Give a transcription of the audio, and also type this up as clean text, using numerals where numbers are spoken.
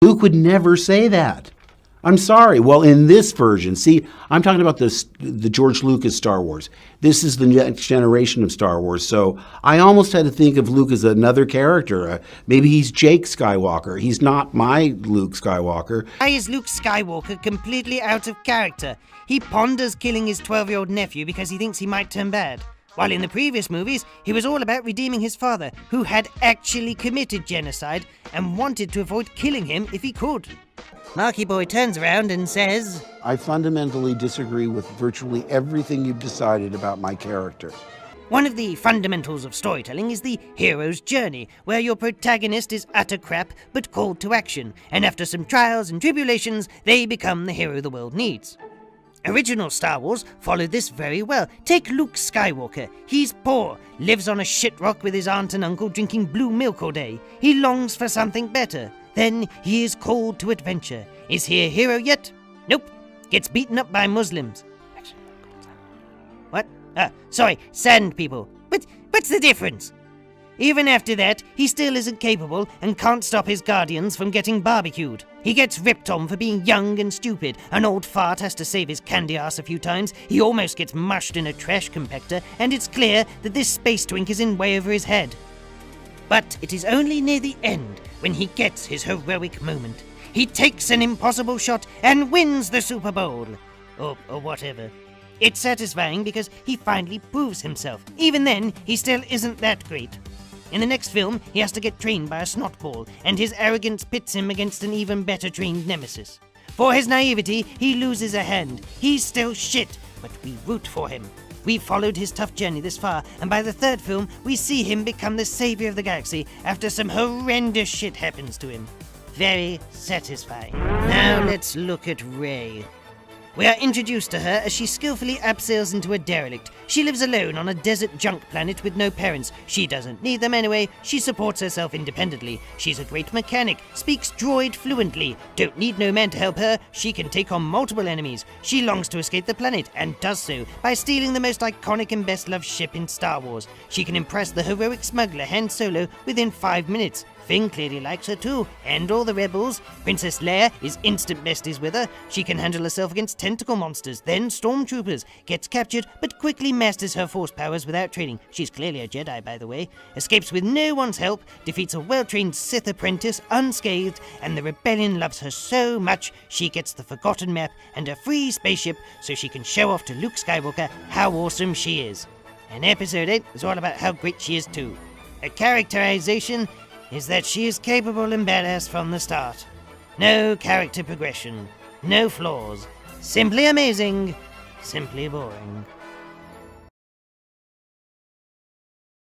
Luke would never say that. I'm sorry. Well, in this version, see, I'm talking about the George Lucas Star Wars. This is the next generation of Star Wars. So I almost had to think of Luke as another character. Maybe he's Jake Skywalker. He's not my Luke Skywalker. Why is Luke Skywalker completely out of character? He ponders killing his 12-year-old nephew because he thinks he might turn bad. While in the previous movies, he was all about redeeming his father, who had actually committed genocide and wanted to avoid killing him if he could. Marky Boy turns around and says, I fundamentally disagree with virtually everything you've decided about my character. One of the fundamentals of storytelling is the hero's journey, where your protagonist is utter crap but called to action, and after some trials and tribulations, they become the hero the world needs. Original Star Wars followed this very well. Take Luke Skywalker. He's poor, lives on a shit rock with his aunt and uncle drinking blue milk all day. He longs for something better. Then he is called to adventure. Is he a hero yet? Nope. Gets beaten up by Muslims. What? Sorry, sand people. What's the difference? Even after that, he still isn't capable and can't stop his guardians from getting barbecued. He gets ripped on for being young and stupid. An old fart has to save his candy ass a few times. He almost gets mushed in a trash compactor, and it's clear that this space twink is in way over his head. But it is only near the end when he gets his heroic moment. He takes an impossible shot and wins the Super Bowl. Or whatever. It's satisfying because he finally proves himself. Even then, he still isn't that great. In the next film, he has to get trained by a snotball, and his arrogance pits him against an even better trained nemesis. For his naivety, he loses a hand. He's still shit, but we root for him. We've followed his tough journey this far, and by the third film, we see him become the savior of the galaxy after some horrendous shit happens to him. Very satisfying. Now let's look at Rey. We are introduced to her as she skillfully abseils into a derelict. She lives alone on a desert junk planet with no parents. She doesn't need them anyway. She supports herself independently. She's a great mechanic, speaks droid fluently. Don't need no man to help her. She can take on multiple enemies. She longs to escape the planet and does so by stealing the most iconic and best-loved ship in Star Wars. She can impress the heroic smuggler Han Solo within 5 minutes. Finn clearly likes her too, and all the rebels. Princess Leia is instant besties with her. She can handle herself against tentacle monsters, then stormtroopers. Gets captured, but quickly masters her force powers without training. She's clearly a Jedi, by the way. Escapes with no one's help, defeats a well-trained Sith apprentice unscathed, and the rebellion loves her so much she gets the Forgotten Map and a free spaceship so she can show off to Luke Skywalker how awesome she is. And Episode 8 is all about how great she is too. Her characterization is that she is capable and badass from the start. No character progression, no flaws, simply amazing, simply boring.